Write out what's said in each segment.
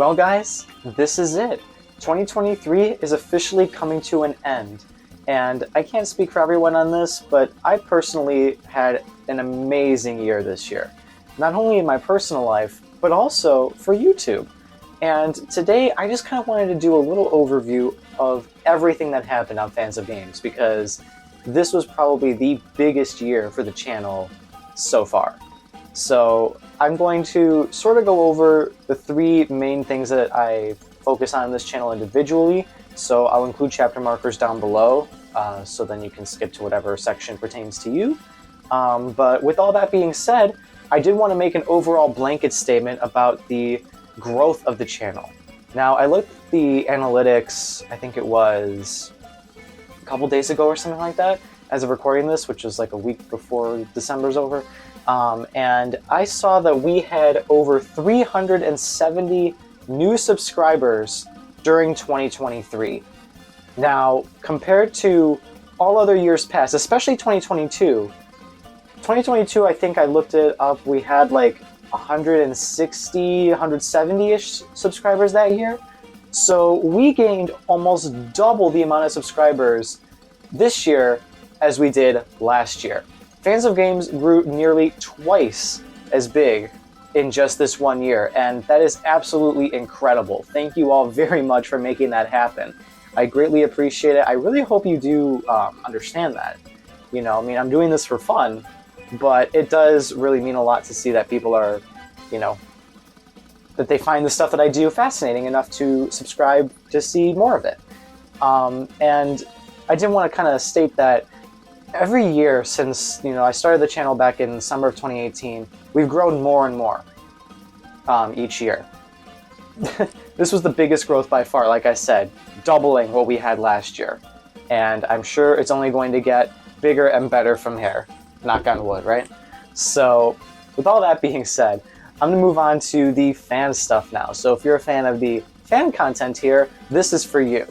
Well guys, this is it. 2023 is officially coming to an end. And I can't speak for everyone on this, but I personally had an amazing year this year. Not only in my personal life, but also for YouTube. And today I just kind of wanted to do a little overview of everything that happened on Fans of Games, because this was probably the biggest year for the channel so far. So I'm going to sort of go over the three main things that I focus on this channel individually. So I'll include chapter markers down below, so then you can skip to whatever section pertains to you. But with all that being said, I did want to make an overall blanket statement about the growth of the channel. Now, I looked at the analytics, I think it was a couple days ago or something like that, as of recording this, which was like a week before December's over. And I saw that we had over 370 new subscribers during 2023. Now, compared to all other years past, especially 2022, I think I looked it up, we had like 160, 170-ish subscribers that year. So we gained almost double the amount of subscribers this year as we did last year. Fans of Games grew nearly twice as big in just this 1 year, and that is absolutely incredible. Thank you all very much for making that happen. I greatly appreciate it. I really hope you do understand that. You know, I mean, I'm doing this for fun, but it does really mean a lot to see that people are, you know, that they find the stuff that I do fascinating enough to subscribe to see more of it. And I did want to kind of state that every year since, I started the channel back in summer of 2018, we've grown more and more each year. This was the biggest growth by far, like I said, doubling what we had last year. And I'm sure it's only going to get bigger and better from here. Knock on wood, right? So, with all that being said, I'm going to move on to the fan stuff now. So if you're a fan of the fan content here, this is for you.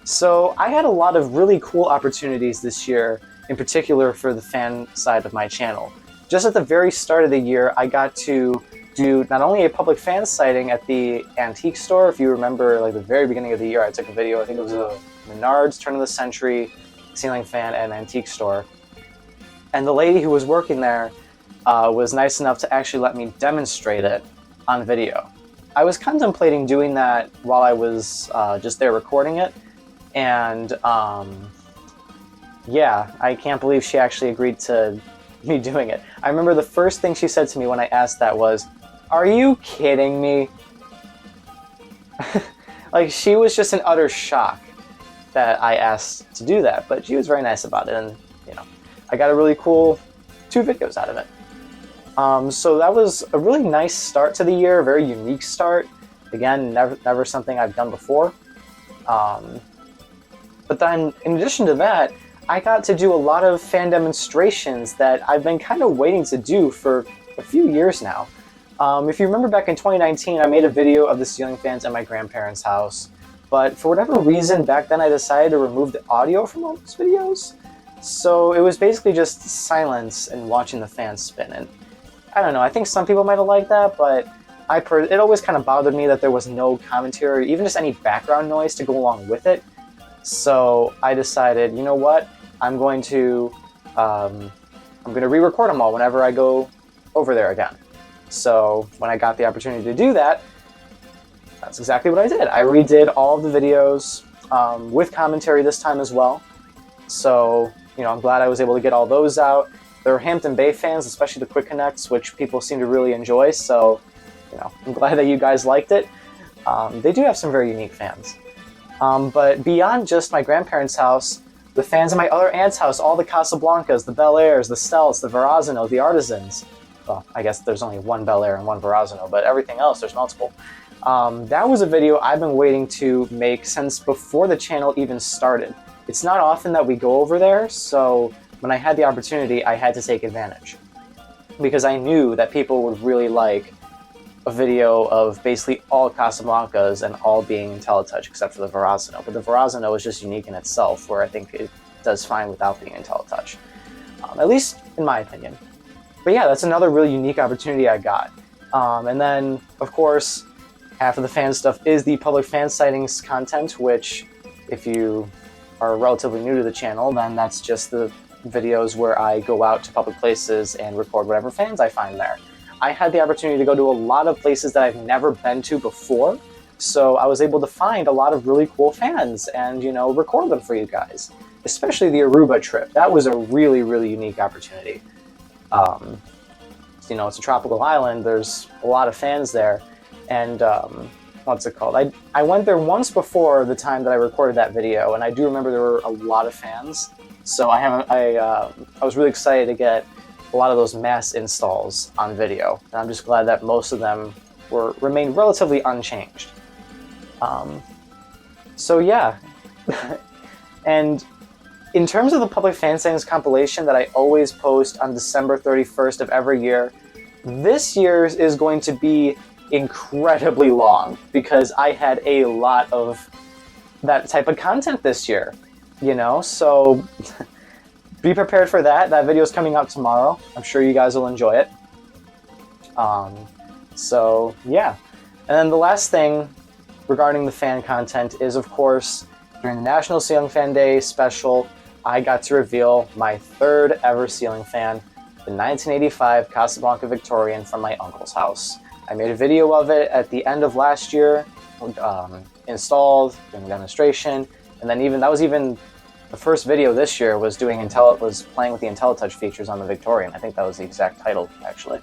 So I had a lot of really cool opportunities this year, in particular for the fan side of my channel. Just at the very start of the year, I got to do not only a public fan sighting at the antique store. If you remember, like the very beginning of the year, I took a video. I think it was a Menards turn of the century ceiling fan at an antique store. And the lady who was working there was nice enough to actually let me demonstrate it on video. I was contemplating doing that while I was just there recording it, and yeah, I can't believe she actually agreed to me doing it. I remember the first thing she said to me when I asked that was, "Are you kidding me?" Like, she was just in utter shock that I asked to do that, but she was very nice about it, and I got a really cool 2 videos out of it. So that was a really nice start to the year, a very unique start. Again, never something I've done before. But then, in addition to that, I got to do a lot of fan demonstrations that I've been kind of waiting to do for a few years now. If you remember back in 2019, I made a video of the ceiling fans at my grandparents' house. But for whatever reason, back then I decided to remove the audio from all those videos. So it was basically just silence and watching the fans spin. And I don't know, I think some people might have liked that, but it always kind of bothered me that there was no commentary, even just any background noise to go along with it. So I decided, you know what, I'm going to re-record them all whenever I go over there again. So when I got the opportunity to do that, that's exactly what I did. I redid all of the videos with commentary this time as well. So, I'm glad I was able to get all those out. There were Hampton Bay fans, especially the Quick Connects, which people seem to really enjoy. So, I'm glad that you guys liked it. They do have some very unique fans. But beyond just my grandparents' house, the fans in my other aunt's house, all the Casablancas, the Bel Airs, the Stelts, the Verrazano, the Artisans. Well, I guess there's only one Bel Air and one Verrazano, but everything else, there's multiple. That was a video I've been waiting to make since before the channel even started. It's not often that we go over there, so when I had the opportunity, I had to take advantage. Because I knew that people would really like a video of basically all Casablancas and all being IntelliTouch except for the Verrazano. But the Verrazano is just unique in itself, where I think it does fine without being IntelliTouch. At least in my opinion. But yeah, that's another really unique opportunity I got. And then, of course, Half of the fan stuff is the public fan sightings content, which, if you are relatively new to the channel, then that's just the videos where I go out to public places and record whatever fans I find there. I had the opportunity to go to a lot of places that I've never been to before, so I was able to find a lot of really cool fans and, you know, record them for you guys. Especially the Aruba trip. That was a really, really unique opportunity. You know, it's a tropical island, there's a lot of fans there, and what's it called? I went there once before the time that I recorded that video, and I do remember there were a lot of fans. So I was really excited to get a lot of those mass installs on video, and I'm just glad that most of them remained relatively unchanged. So yeah, and in terms of the public fan sightings compilation that I always post on December 31st of every year, this year's is going to be incredibly long because I had a lot of that type of content this year, you know, so be prepared for that. That video is coming out tomorrow. I'm sure you guys will enjoy it. So yeah, and then the last thing regarding the fan content is, of course, during the National Ceiling Fan Day special, I got to reveal my third ever ceiling fan, the 1985 Casablanca Victorian from my uncle's house. I made a video of it at the end of last year, installed, doing a demonstration, and then that was even the first video this year was playing with the IntelliTouch features on the Victorian. I think that was the exact title, actually.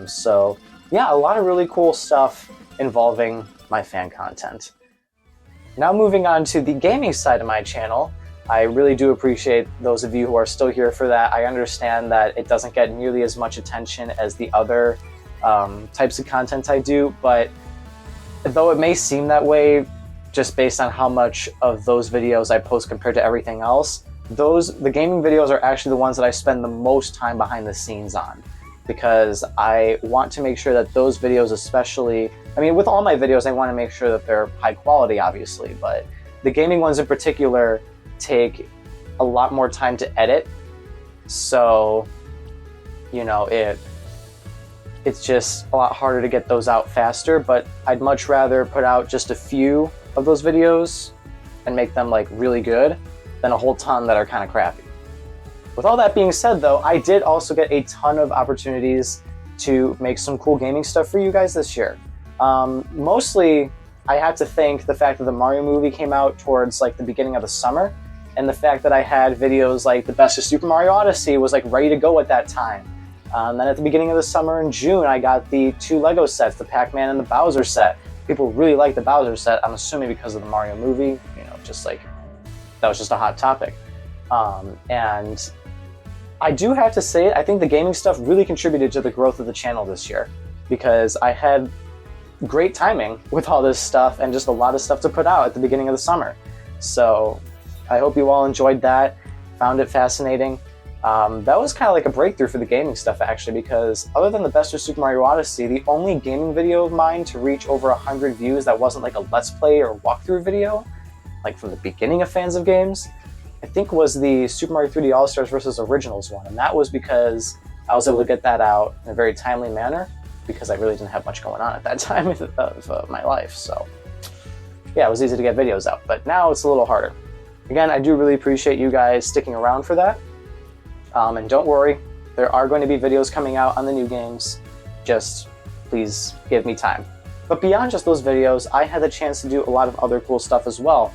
So yeah, a lot of really cool stuff involving my fan content. Now moving on to the gaming side of my channel, I really do appreciate those of you who are still here for that. I understand that it doesn't get nearly as much attention as the other types of content I do, but though it may seem that way just based on how much of those videos I post compared to everything else, the gaming videos are actually the ones that I spend the most time behind the scenes on, because I want to make sure that those videos especially, I mean, with all my videos I want to make sure that they're high quality, obviously, but the gaming ones in particular take a lot more time to edit, so, you know, it's just a lot harder to get those out faster, but I'd much rather put out just a few of those videos and make them like really good than a whole ton that are kind of crappy. With all that being said though, I did also get a ton of opportunities to make some cool gaming stuff for you guys this year. Mostly I had to thank the fact that the Mario movie came out towards like the beginning of the summer, and the fact that I had videos like the Best of Super Mario Odyssey was like ready to go at that time. Then at the beginning of the summer in June, I got the 2 Lego sets, the Pac-Man and the Bowser set. People really like the Bowser set, I'm assuming because of the Mario movie, you know, just like, that was just a hot topic. And I do have to say, I think the gaming stuff really contributed to the growth of the channel this year, because I had great timing with all this stuff and just a lot of stuff to put out at the beginning of the summer. So I hope you all enjoyed that, found it fascinating. That was kind of like a breakthrough for the gaming stuff, actually, because other than the Best of Super Mario Odyssey, the only gaming video of mine to reach over 100 views that wasn't like a Let's Play or walkthrough video, like from the beginning of Fans of Games, I think was the Super Mario 3D All-Stars vs. Originals one, and that was because I was able to get that out in a very timely manner, because I really didn't have much going on at that time of my life, so yeah, it was easy to get videos out, but now it's a little harder. Again, I do really appreciate you guys sticking around for that. And don't worry, there are going to be videos coming out on the new games, just please give me time. But beyond just those videos, I had the chance to do a lot of other cool stuff as well.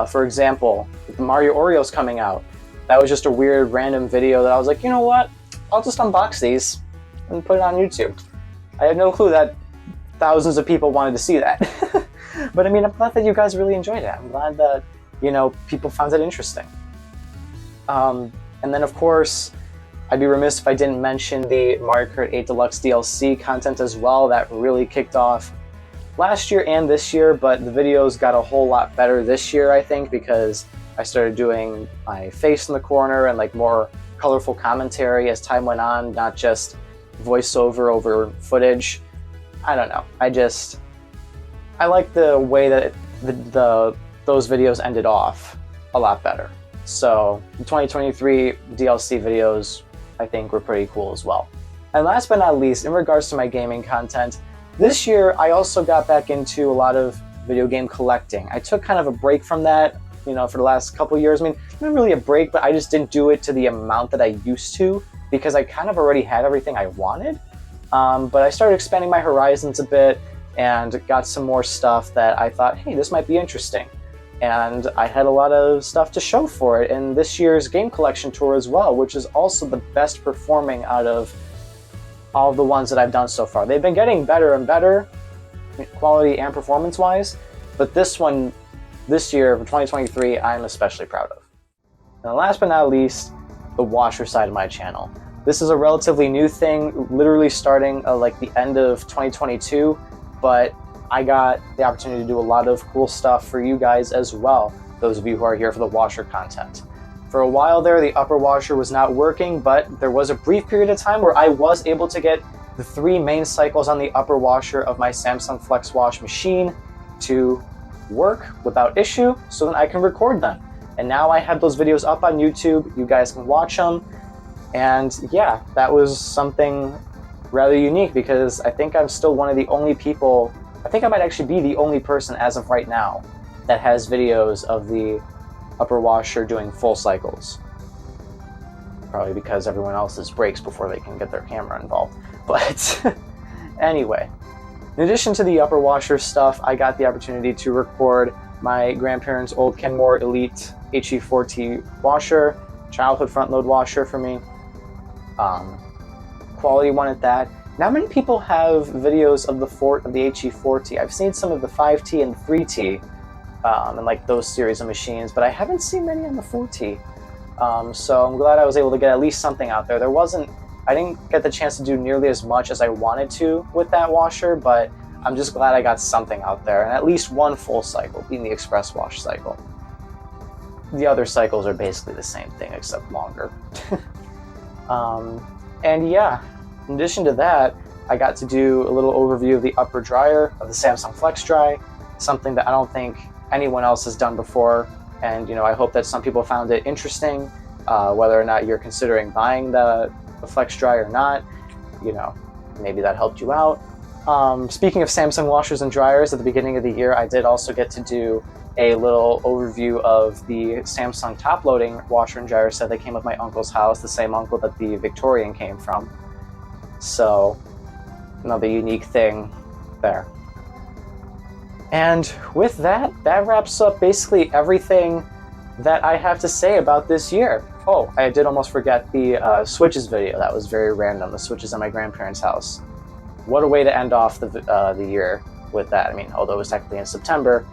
For example, with the Mario Oreos coming out, that was just a weird random video that I was like, you know what, I'll just unbox these and put it on YouTube. I had no clue that thousands of people wanted to see that. But I mean, I'm glad that you guys really enjoyed it. I'm glad that, you know, people found it interesting. And then, of course, I'd be remiss if I didn't mention the Mario Kart 8 Deluxe DLC content as well. That really kicked off last year and this year, but the videos got a whole lot better this year, I think, because I started doing my face in the corner and like more colorful commentary as time went on, not just voiceover over footage. I don't know. I like the way that those videos ended off a lot better. So the 2023 DLC videos, I think, were pretty cool as well. And last but not least, in regards to my gaming content, This year, I also got back into a lot of video game collecting. I took kind of a break from that, you know, for the last couple of years. I mean, not really a break, but I just didn't do it to the amount that I used to because I kind of already had everything I wanted. But I started expanding my horizons a bit and got some more stuff that I thought, hey, this might be interesting. And I had a lot of stuff to show for it in this year's game collection tour as well, which is also the best performing out of all of the ones that I've done so far. They've been getting better and better, quality and performance-wise, but this one, this year, for 2023, I'm especially proud of. And last but not least, the washer side of my channel. This is a relatively new thing, literally starting like the end of 2022, but I got the opportunity to do a lot of cool stuff for you guys as well, those of you who are here for the washer content. For a while there, the upper washer was not working, but there was a brief period of time where I was able to get the 3 main cycles on the upper washer of my Samsung Flex Wash machine to work without issue so that I can record them. And now I have those videos up on YouTube, you guys can watch them. And yeah, that was something rather unique because I think I'm still one of the only people, I think I might actually be the only person as of right now that has videos of the upper washer doing full cycles. Probably because everyone else's breaks before they can get their camera involved. But anyway, in addition to the upper washer stuff, I got the opportunity to record my grandparents' old Kenmore Elite HE4T washer, childhood front load washer for me. Quality one at that. Not many people have videos of the HE4T. I've seen some of the 5T and 3T, and like those series of machines, but I haven't seen many on the 4T. So I'm glad I was able to get at least something out there. I didn't get the chance to do nearly as much as I wanted to with that washer, but I'm just glad I got something out there, and at least one full cycle, being the express wash cycle. The other cycles are basically the same thing, except longer. And yeah, in addition to that, I got to do a little overview of the upper dryer of the Samsung Flex Dry, something that I don't think anyone else has done before. And you know, I hope that some people found it interesting, whether or not you're considering buying the Flex Dry or not. You know, maybe that helped you out. Speaking of Samsung washers and dryers, at the beginning of the year, I did also get to do a little overview of the Samsung top-loading washer and dryer set that came with my uncle's house, the same uncle that the Victorian came from. So, another unique thing there. And with that, that wraps up basically everything that I have to say about this year. Oh, I did almost forget the Switches video. That was very random, the Switches at my grandparents' house. What a way to end off the year with that. I mean, although it was technically in September,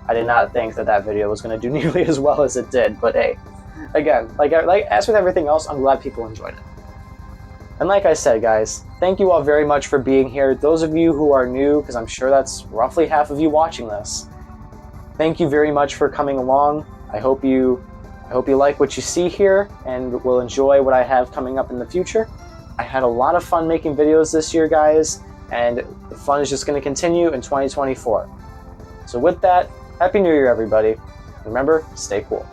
I did not think that that video was going to do nearly as well as it did. But hey, again, like as with everything else, I'm glad people enjoyed it. And like I said, guys, thank you all very much for being here. Those of you who are new, because I'm sure that's roughly half of you watching this, thank you very much for coming along. I hope you like what you see here and will enjoy what I have coming up in the future. I had a lot of fun making videos this year, guys, and the fun is just going to continue in 2024. So with that, Happy New Year, everybody. Remember, stay cool.